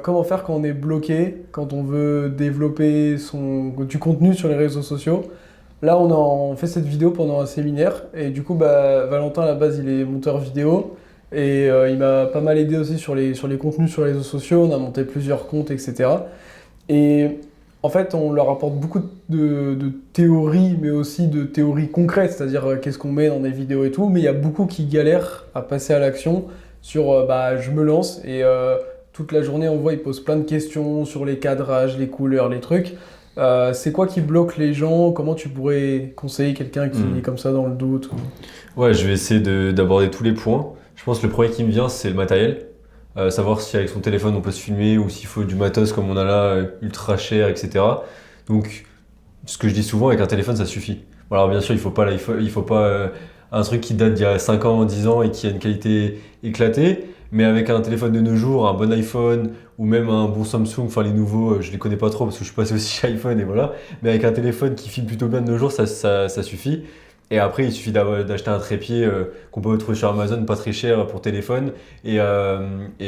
Comment faire quand on est bloqué, quand on veut développer du contenu sur les réseaux sociaux? Là, on fait cette vidéo pendant un séminaire et du coup, bah, Valentin, à la base, il est monteur vidéo et il m'a pas mal aidé aussi sur les contenus sur les réseaux sociaux. On a monté plusieurs comptes, etc. Et en fait, on leur apporte beaucoup de théories, mais aussi de théories concrètes, c'est-à-dire qu'est-ce qu'on met dans des vidéos et tout. Mais il y a beaucoup qui galèrent à passer à l'action sur bah, je me lance et toute la journée, on voit, ils posent plein de questions sur les cadrages, les couleurs, les trucs. C'est quoi qui bloque les gens? Comment tu pourrais conseiller quelqu'un qui est comme ça dans le doute? Ouais, je vais essayer d'aborder tous les points. Je pense que le premier qui me vient, c'est le matériel. Savoir si avec son téléphone on peut se filmer ou s'il faut du matos comme on a là, ultra cher, etc. Donc, ce que je dis souvent, avec un téléphone, ça suffit. Bon, alors bien sûr, il faut pas un truc qui date d'il y a 5 ans, 10 ans et qui a une qualité éclatée. Mais avec un téléphone de nos jours, un bon iPhone ou même un bon Samsung, enfin les nouveaux, je les connais pas trop parce que je suis passé aussi chez iPhone et voilà. Mais avec un téléphone qui filme plutôt bien de nos jours, ça suffit. Et après, il suffit d'acheter un trépied qu'on peut trouver sur Amazon, pas très cher pour téléphone, et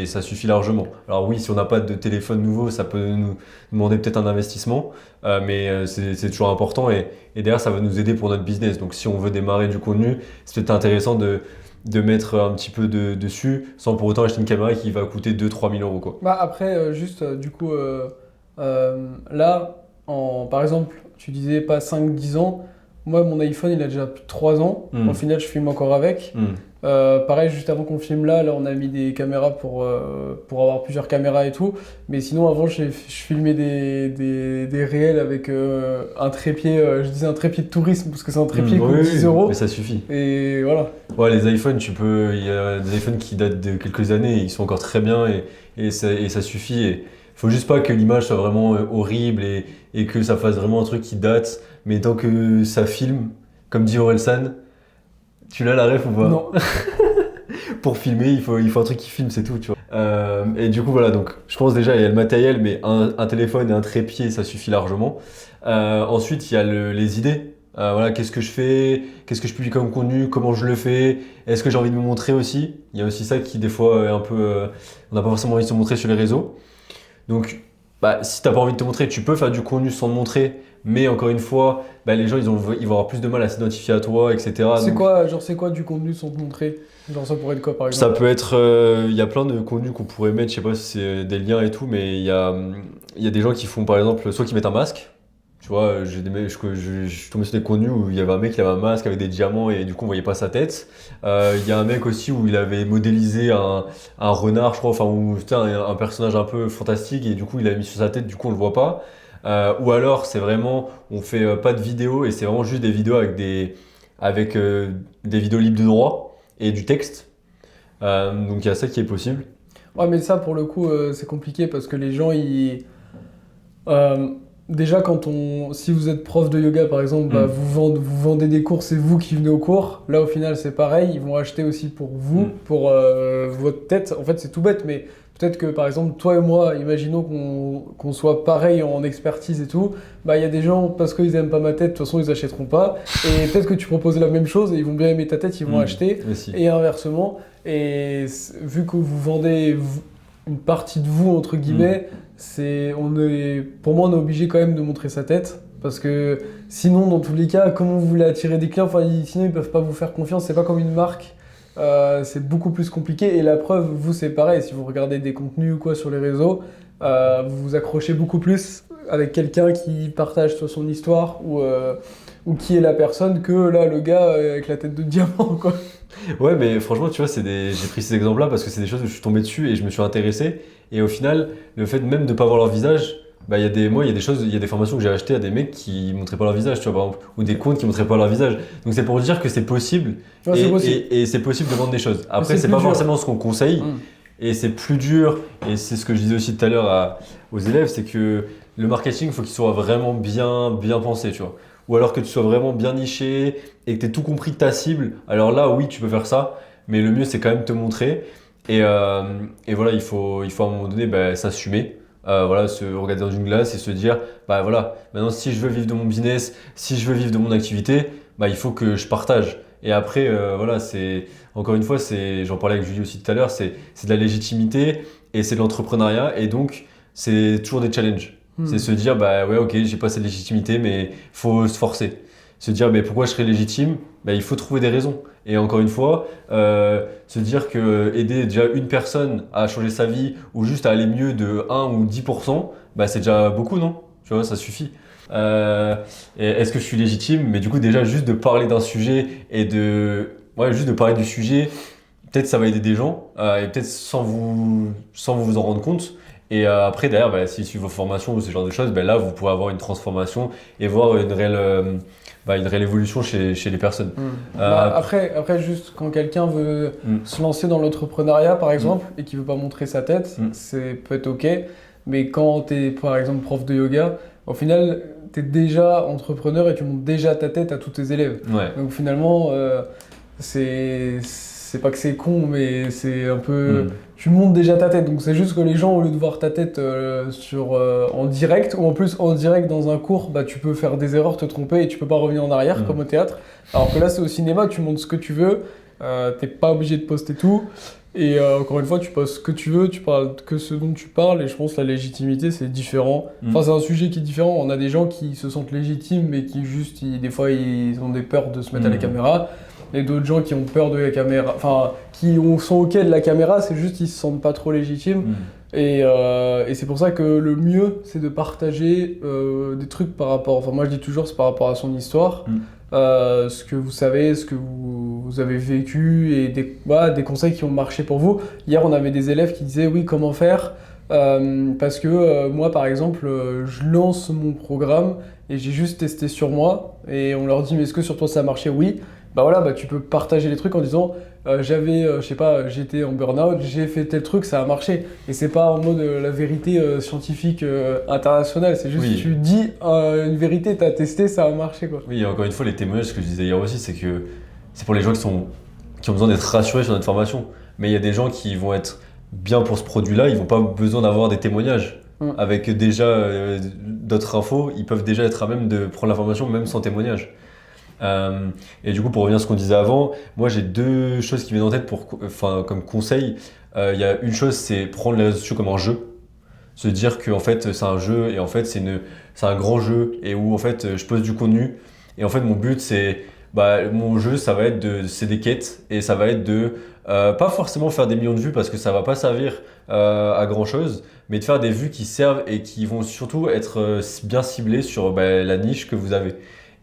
ça suffit largement. Alors oui, si on n'a pas de téléphone nouveau, ça peut nous demander peut-être un investissement, mais c'est toujours important, et derrière, ça va nous aider pour notre business. Donc si on veut démarrer du contenu, c'est peut-être intéressant de mettre un petit peu dessus, sans pour autant acheter une caméra qui va coûter 2 000 à 3 000 euros, quoi. Bah après, du coup, là, par exemple, tu disais pas 5 10 ans. Moi, mon iPhone, il a déjà plus de 3 ans. Au Hmm. final, je filme encore avec. Hmm. Pareil, juste avant qu'on filme là, on a mis des caméras pour avoir plusieurs caméras et tout. Mais sinon, avant, je filmais des réels avec un trépied. Je disais un trépied de tourisme parce que c'est un trépied Hmm, qui coûte oui, 10 oui, euros. mais ça suffit. Et voilà. Ouais, les iPhones, il y a des iPhones qui datent de quelques années, et ils sont encore très bien, et ça suffit. Il faut juste pas que l'image soit vraiment horrible, et que ça fasse vraiment un truc qui date, mais tant que ça filme, comme dit Orelsan, tu l'as la ref ou pas? Non. Pour filmer, il faut un truc qui filme, c'est tout, tu vois. Et du coup, voilà, donc je pense déjà, il y a le matériel, mais un téléphone et un trépied, ça suffit largement. Ensuite, il y a les idées. Voilà, qu'est-ce que je fais? Qu'est-ce que je publie comme contenu? Comment je le fais? Est-ce que j'ai envie de me montrer aussi? Il y a aussi ça qui, des fois, est un peu. On n'a pas forcément envie de se montrer sur les réseaux. Donc, bah, si t'as pas envie de te montrer, tu peux faire du contenu sans te montrer. Mais encore une fois, bah, les gens, ils vont avoir plus de mal à s'identifier à toi, etc. Donc, C'est quoi du contenu sans te montrer? Genre, ça pourrait être quoi, par ça exemple? peut être, il y a plein de contenus qu'on pourrait mettre, je sais pas si c'est des liens et tout, mais il y a des gens qui font par exemple, soit qui mettent un masque, tu vois, je suis tombé sur des contenus où il y avait un mec qui avait un masque avec des diamants et du coup on voyait pas sa tête. Il y a un mec aussi où il avait modélisé un renard, je crois, enfin, ou c'était un personnage un peu fantastique et du coup il a mis sur sa tête, du coup on le voit pas. Ou alors c'est vraiment, on fait pas de vidéos et c'est vraiment juste des vidéos avec des vidéos libres de droit et du texte. Donc il y a ça qui est possible. Ouais, mais ça, pour le coup, c'est compliqué parce que les gens, euh, déjà, si vous êtes prof de yoga, par exemple, bah, Mm. vous vendez des cours, c'est vous qui venez au cours. Là, au final, c'est pareil. Ils vont acheter aussi pour vous, Mm. pour votre tête. En fait, c'est tout bête, mais peut-être que, par exemple, toi et moi, imaginons qu'on soit pareil en expertise et tout. Bah, il y a des gens, parce qu'ils aiment pas ma tête, de toute façon, ils achèteront pas. Et peut-être que tu proposes la même chose et ils vont bien aimer ta tête, ils vont acheter. Aussi. Et inversement. Vu que vous vendez une partie de vous, entre guillemets, pour moi, on est obligé quand même de montrer sa tête. Parce que sinon, dans tous les cas, comment vous voulez attirer des clients? Enfin, sinon, ils peuvent pas vous faire confiance. C'est pas comme une marque. C'est beaucoup plus compliqué. Et la preuve, vous, c'est pareil. Si vous regardez des contenus ou quoi sur les réseaux, vous vous accrochez beaucoup plus avec quelqu'un qui partage soit son histoire ou qui est la personne que là, le gars avec la tête de diamant, quoi. Ouais, mais franchement, tu vois, j'ai pris ces exemples-là parce que c'est des choses où je suis tombé dessus et je me suis intéressé. Et au final, le fait même de pas voir leur visage, bah, il y a des choses, il y a des formations que j'ai achetées à des mecs qui montraient pas leur visage, tu vois, par exemple, ou des comptes qui montraient pas leur visage. Donc c'est pour dire que c'est possible, Ouais, c'est possible. et c'est possible de vendre des choses. Après, c'est c'est plus pas dur. forcément ce qu'on conseille, Mm. et c'est plus dur. Et c'est ce que je disais aussi tout à l'heure aux élèves, c'est que le marketing, il faut qu'il soit vraiment bien pensé, tu vois. Ou alors que tu sois vraiment bien niché et que tu aies tout compris de ta cible. Alors là, oui, tu peux faire ça, mais le mieux, c'est quand même te montrer. Et voilà, il faut à un moment donné bah, s'assumer. Voilà, se regarder dans une glace et se dire, bah voilà, maintenant si je veux vivre de mon business, si je veux vivre de mon activité, bah il faut que je partage. Et après, voilà, encore une fois, j'en parlais avec Julie aussi tout à l'heure, c'est de la légitimité et c'est de l'entrepreneuriat, et donc c'est toujours des challenges. C'est se dire, bah ouais, ok, j'ai pas cette légitimité, mais faut se forcer. Se dire, mais pourquoi je serais légitime? Bah, il faut trouver des raisons. Et encore une fois, se dire que aider déjà une personne à changer sa vie ou juste à aller mieux de 1 ou 10%, bah, c'est déjà beaucoup, non? Tu vois, ça suffit. Et est-ce que je suis légitime? Mais du coup, déjà, juste de parler d'un sujet et ouais, juste de parler du sujet, peut-être ça va aider des gens et peut-être sans vous en rendre compte. Et après, derrière, bah, s'ils suivent vos formations ou ce genre de choses, bah, là, vous pourrez avoir une transformation et voir une réelle évolution chez les personnes. Après, juste quand quelqu'un veut se lancer dans l'entrepreneuriat, par exemple, et qui veut pas montrer sa tête, c'est peut être ok. Mais quand tu es, par exemple, prof de yoga, au final, tu es déjà entrepreneur et tu montres déjà ta tête à tous tes élèves. Ouais. Donc finalement, c'est pas que c'est con, mais c'est un peu... Tu montes déjà ta tête. Donc c'est juste que les gens, au lieu de voir ta tête en direct, ou en plus en direct dans un cours, bah, tu peux faire des erreurs, te tromper et tu peux pas revenir en arrière comme au théâtre. Alors que là, c'est au cinéma, tu montres ce que tu veux, t'es pas obligé de poster tout. Et encore une fois, tu postes ce que tu veux, tu parles que ce dont tu parles, et je pense que la légitimité, c'est différent. Enfin, c'est un sujet qui est différent. On a des gens qui se sentent légitimes, mais qui juste, des fois, ils ont des peurs de se mettre à la caméra. Et d'autres gens qui ont peur de la caméra, enfin, sont ok de la caméra, c'est juste qu'ils se sentent pas trop légitimes. Et c'est pour ça que le mieux, c'est de partager des trucs par rapport, enfin moi je dis toujours, c'est par rapport à son histoire, ce que vous savez, ce que vous avez vécu et des conseils qui ont marché pour vous. Hier, on avait des élèves qui disaient oui, comment faire parce que moi, par exemple, je lance mon programme et j'ai juste testé sur moi et on leur dit mais est-ce que sur toi ça a marché? Oui. Bah voilà, bah tu peux partager les trucs en disant je sais pas, j'étais en burn-out, j'ai fait tel truc, ça a marché. Et c'est pas en mode la vérité scientifique internationale, c'est juste tu dis une vérité, t'as testé, ça a marché quoi. Oui, et encore une fois, les témoignages, ce que je disais hier aussi, c'est que c'est pour les gens qui ont besoin d'être rassurés sur notre formation. Mais il y a des gens qui vont être bien pour ce produit-là, ils vont pas besoin d'avoir des témoignages. Avec déjà d'autres infos, ils peuvent déjà être à même de prendre l'information même sans témoignage. Et du coup, pour revenir à ce qu'on disait avant, moi j'ai deux choses qui viennent en tête comme conseil. Il y a une chose, c'est prendre les réseaux sociaux comme un jeu. Se dire que en fait, c'est un jeu et en fait, c'est un grand jeu et où en fait, je pose du contenu. Et en fait, mon but, mon jeu, ça va être c'est des quêtes et ça va être pas forcément faire des millions de vues parce que ça va pas servir à grand chose, mais de faire des vues qui servent et qui vont surtout être bien ciblées sur la niche que vous avez.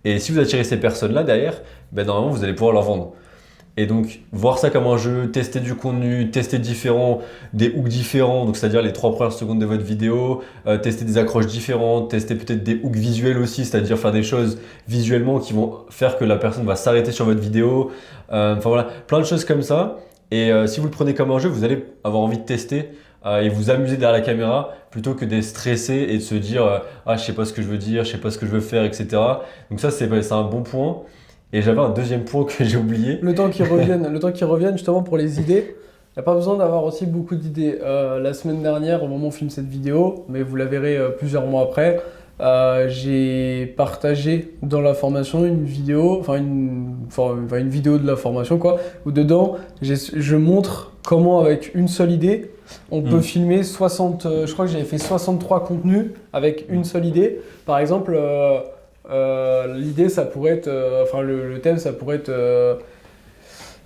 Et si vous attirez ces personnes-là derrière, normalement, vous allez pouvoir leur vendre. Et donc, voir ça comme un jeu, tester du contenu, tester des hooks différents, donc c'est-à-dire les 3 premières secondes de votre vidéo, tester des accroches différentes, tester peut-être des hooks visuels aussi, c'est-à-dire faire des choses visuellement qui vont faire que la personne va s'arrêter sur votre vidéo. Enfin voilà, plein de choses comme ça. Et si vous le prenez comme un jeu, vous allez avoir envie de tester et vous amuser derrière la caméra plutôt que d'être stressé et de se dire je sais pas ce que je veux dire, je sais pas ce que je veux faire, etc. Donc ça, c'est un bon point. Et j'avais un deuxième point que j'ai oublié. Le temps qu'ils reviennent justement pour les idées. Il n'y a pas besoin d'avoir aussi beaucoup d'idées. La semaine dernière, au moment où on filme cette vidéo, mais vous la verrez plusieurs mois après, j'ai partagé dans la formation une vidéo, une vidéo de la formation quoi, où dedans je montre comment avec une seule idée, on peut filmer 60, je crois que j'avais fait 63 contenus avec une seule idée. Par exemple, l'idée ça pourrait être, le thème ça pourrait être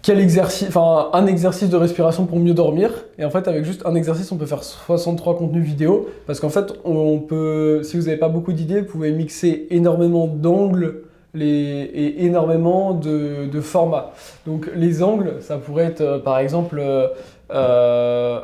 un exercice de respiration pour mieux dormir. Et en fait, avec juste un exercice, on peut faire 63 contenus vidéo. Parce qu'en fait, si vous n'avez pas beaucoup d'idées, vous pouvez mixer énormément d'angles et énormément de formats. Donc les angles, ça pourrait être par exemple un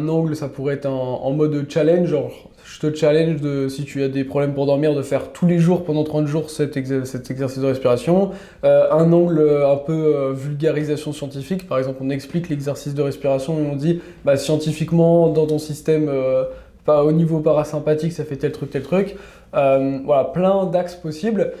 angle, ça pourrait être en mode challenge, genre je te challenge si tu as des problèmes pour dormir de faire tous les jours pendant 30 jours cet exercice de respiration. Un angle un peu vulgarisation scientifique, par exemple on explique l'exercice de respiration et on dit scientifiquement dans ton système au niveau parasympathique ça fait tel truc. Voilà, plein d'axes possibles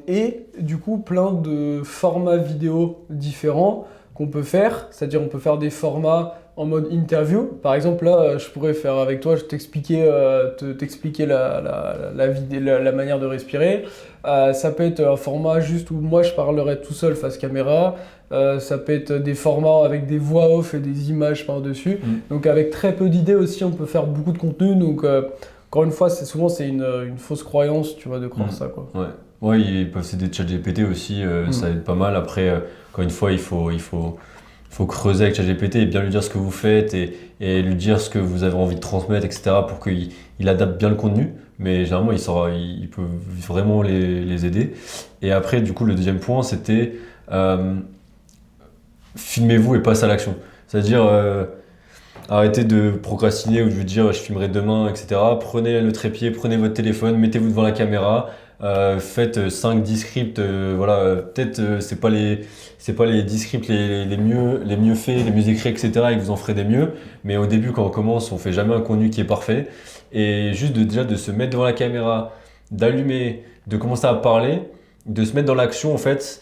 et du coup plein de formats vidéo différents qu'on peut faire, c'est-à-dire on peut faire des formats en mode interview. Par exemple, là, je pourrais faire avec toi, je t'expliquer la manière de respirer. Ça peut être un format juste où moi je parlerai tout seul face caméra. Ça peut être des formats avec des voix off et des images par-dessus. Donc avec très peu d'idées aussi, on peut faire beaucoup de contenu. Donc encore une fois, c'est une fausse croyance, tu vois, de croire ça, quoi. Ouais. Ouais, ils peuvent s'aider de ChatGPT aussi, ça aide pas mal. Après, encore une fois, il faut creuser avec ChatGPT et bien lui dire ce que vous faites et lui dire ce que vous avez envie de transmettre, etc. pour qu'il adapte bien le contenu. Mais généralement, il peut vraiment les aider. Et après, du coup, le deuxième point, c'était filmez-vous et passez à l'action. C'est-à-dire, arrêtez de procrastiner ou de vous dire je filmerai demain, etc. Prenez le trépied, prenez votre téléphone, mettez-vous devant la caméra, faites 5-10 scripts. Voilà, peut-être c'est pas les 10 scripts les mieux faits, les mieux écrits, etc. et que vous en ferez des mieux. Mais au début, quand on commence, on fait jamais un contenu qui est parfait. Et juste déjà de se mettre devant la caméra, d'allumer, de commencer à parler, de se mettre dans l'action en fait.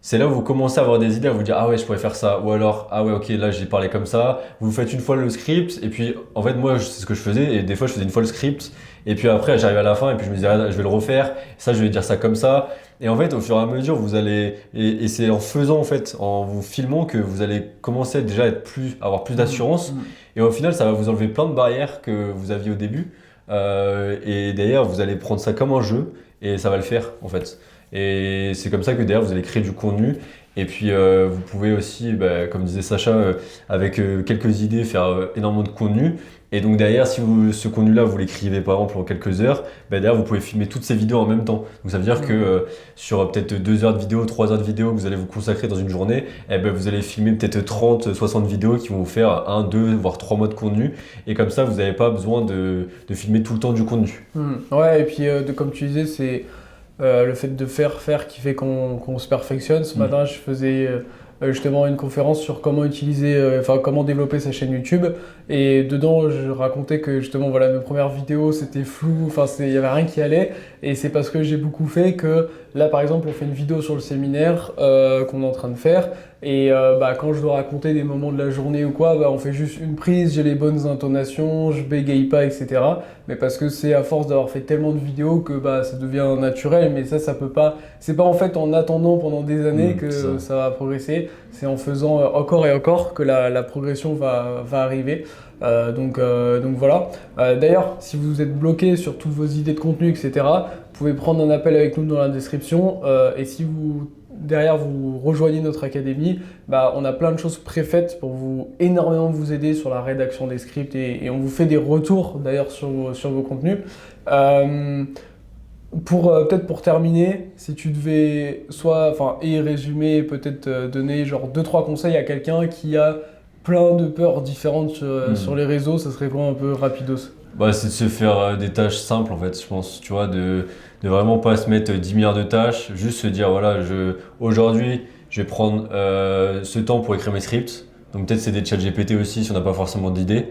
C'est là où vous commencez à avoir des idées, à vous dire ah ouais je pourrais faire ça, ou alors ah ouais ok là j'ai parlé comme ça. Vous faites une fois le script et puis en fait moi c'est ce que je faisais et des fois je faisais une fois le script et puis après j'arrivais à la fin et puis je me disais ah, je vais le refaire, ça je vais dire ça comme ça. Et en fait au fur et à mesure vous allez et c'est en faisant en fait en vous filmant que vous allez commencer déjà à avoir plus d'assurance et au final ça va vous enlever plein de barrières que vous aviez au début. Et d'ailleurs vous allez prendre ça comme un jeu et ça va le faire en fait. Et c'est comme ça que derrière vous allez créer du contenu. Et puis vous pouvez aussi, comme disait Sacha, avec quelques idées faire énormément de contenu. Et donc derrière, si ce contenu-là, vous l'écrivez par exemple en quelques heures, derrière vous pouvez filmer toutes ces vidéos en même temps. Donc ça veut dire que sur peut-être 2 heures de vidéo, 3 heures de vidéo que vous allez vous consacrer dans une journée, vous allez filmer peut-être 30, 60 vidéos qui vont vous faire 1, 2, voire 3 mois de contenu. Et comme ça, vous n'avez pas besoin de filmer tout le temps du contenu. Ouais, et puis comme tu disais, c'est le fait de faire qui fait qu'on se perfectionne. Ce matin, je faisais justement une conférence sur comment comment développer sa chaîne YouTube. Et dedans, je racontais que justement, voilà, mes premières vidéos, c'était flou, il n'y avait rien qui allait. Et c'est parce que j'ai beaucoup fait que là, par exemple, on fait une vidéo sur le séminaire qu'on est en train de faire. Et quand je dois raconter des moments de la journée ou quoi, on fait juste une prise, j'ai les bonnes intonations, je bégaye pas, etc. Mais parce que c'est à force d'avoir fait tellement de vidéos que ça devient naturel. Mais ça peut pas. C'est pas en fait en attendant pendant des années que ça va progresser. C'est en faisant encore et encore que la progression va arriver. Donc voilà. D'ailleurs, si vous êtes bloqué sur toutes vos idées de contenu, etc., vous pouvez prendre un appel avec nous dans la description. Et si derrière vous rejoignez notre académie, on a plein de choses préfaites pour énormément vous aider sur la rédaction des scripts et on vous fait des retours d'ailleurs sur vos contenus. Peut-être pour terminer, si tu devais résumer, peut-être donner genre 2-3 conseils à quelqu'un qui a plein de peurs différentes sur les réseaux, ça serait quoi un peu rapidos? C'est de se faire des tâches simples en fait, je pense, tu vois, de vraiment pas se mettre 10 milliards de tâches, juste se dire voilà, aujourd'hui je vais prendre ce temps pour écrire mes scripts. Donc peut-être c'est des chats GPT aussi si on n'a pas forcément d'idées.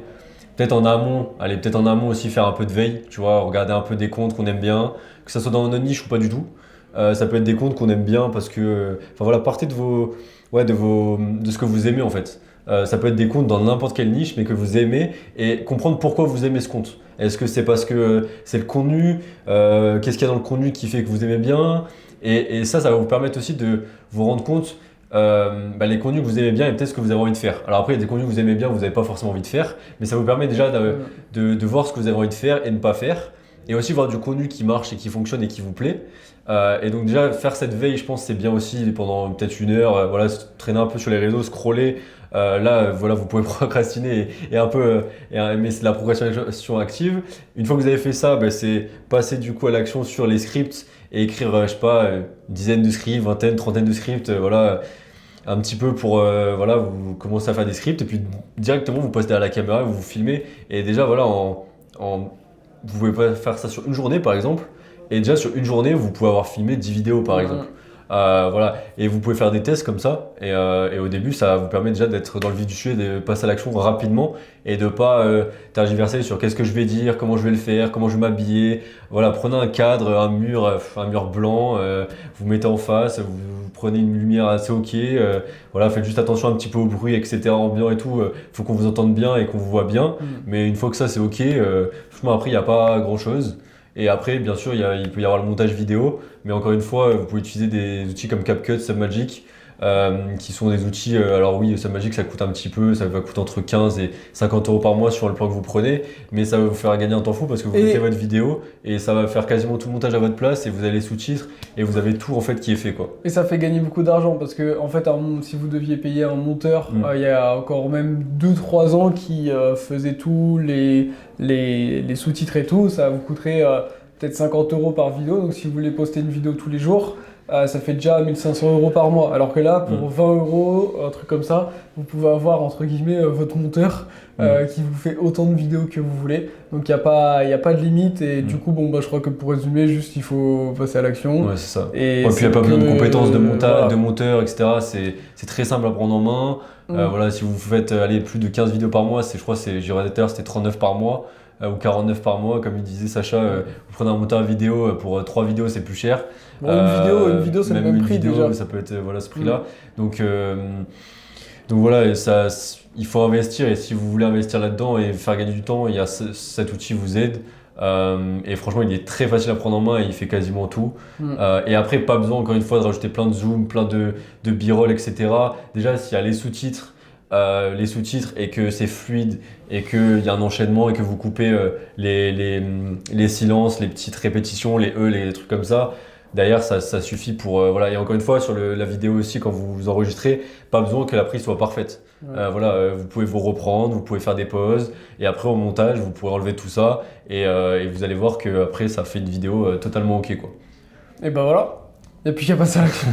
Peut-être en amont aussi faire un peu de veille, tu vois, regarder un peu des comptes qu'on aime bien, que ça soit dans notre niche ou pas du tout. Ça peut être des comptes qu'on aime bien parce que, partez de ce que vous aimez en fait. Ça peut être des comptes dans n'importe quelle niche, mais que vous aimez et comprendre pourquoi vous aimez ce compte. Est-ce que c'est parce que c'est le contenu qu'est-ce qu'il y a dans le contenu qui fait que vous aimez bien et ça va vous permettre aussi de vous rendre compte les contenus que vous aimez bien et peut-être ce que vous avez envie de faire. Alors après, il y a des contenus que vous aimez bien, que vous n'avez pas forcément envie de faire, mais ça vous permet déjà de voir ce que vous avez envie de faire et ne pas faire. Et aussi voir du contenu qui marche et qui fonctionne et qui vous plaît. Et donc déjà faire cette veille, je pense c'est bien aussi pendant peut-être 1 heure, traîner un peu sur les réseaux, scroller. Vous pouvez procrastiner mais c'est de la procrastination active. Une fois que vous avez fait ça, c'est passer du coup à l'action sur les scripts et écrire, une dizaine de scripts, vingtaine, trentaine de scripts, un petit peu pour vous commencez à faire des scripts et puis directement vous postez à la caméra, vous filmez et déjà vous pouvez pas faire ça sur une journée par exemple et déjà sur une journée vous pouvez avoir filmé 10 vidéos par exemple. Voilà. Et vous pouvez faire des tests comme ça. Et au début, ça vous permet déjà d'être dans le vif du sujet, de passer à l'action rapidement et de pas tergiverser sur qu'est-ce que je vais dire, comment je vais le faire, comment je vais m'habiller. Voilà, prenez un cadre, un mur blanc, vous mettez en face, vous prenez une lumière assez ok. Voilà, faites juste attention un petit peu au bruit, etc. ambiant et tout. Faut qu'on vous entende bien et qu'on vous voit bien. Mais une fois que ça c'est ok, franchement après il n'y a pas grand chose. Et après, bien sûr, il peut y avoir le montage vidéo, mais encore une fois, vous pouvez utiliser des outils comme CapCut, Submagic, qui sont des outils. Alors oui, Submagic, ça coûte un petit peu, ça va coûter entre 15 et 50 euros par mois sur le plan que vous prenez, mais ça va vous faire gagner un temps fou parce que vous mettez votre vidéo et ça va faire quasiment tout le montage à votre place et vous avez les sous-titres et vous avez tout en fait qui est fait, quoi. Et ça fait gagner beaucoup d'argent parce que en fait, si vous deviez payer un monteur, il y a encore même 2-3 ans qui faisait tous les sous-titres et tout, ça vous coûterait peut-être 50 euros par vidéo. Donc si vous voulez poster une vidéo tous les jours, ça fait déjà 1500 euros par mois. Alors que là, pour 20 euros, un truc comme ça, vous pouvez avoir entre guillemets votre monteur qui vous fait autant de vidéos que vous voulez. Donc il n'y a pas de limite. Et du coup, bon, bah, je crois que pour résumer, juste il faut passer à l'action. Ouais, c'est ça. Et puis il n'y a pas besoin de compétences de voilà. de monteur, etc. C'est très simple à prendre en main. Voilà, si vous faites aller plus de 15 vidéos par mois, je crois, j'ai regardé tout à l'heure, c'était 39 par mois. Ou 49 par mois, comme il disait Sacha, vous prenez un monteur vidéo pour 3 vidéos, c'est plus cher. Bon, une vidéo c'est le même prix vidéo, déjà. Ça peut être voilà, ce prix-là. Donc voilà, et il faut investir. Et si vous voulez investir là-dedans et faire gagner du temps, cet outil vous aide. Et franchement, il est très facile à prendre en main et il fait quasiment tout. Et après, pas besoin encore une fois de rajouter plein de zoom, plein de b-roll, etc. Déjà, s'il y a les sous-titres et que c'est fluide et qu'il y a un enchaînement et que vous coupez les silences, les petites répétitions, les les trucs comme ça, derrière ça suffit pour voilà. Et encore une fois sur la vidéo aussi, quand vous enregistrez, pas besoin que la prise soit parfaite. Voilà, vous pouvez vous reprendre, vous pouvez faire des pauses et après au montage vous pourrez enlever tout ça et vous allez voir que après ça fait une vidéo totalement ok, quoi. Et ben voilà, et puis il n'y a pas ça à l'action.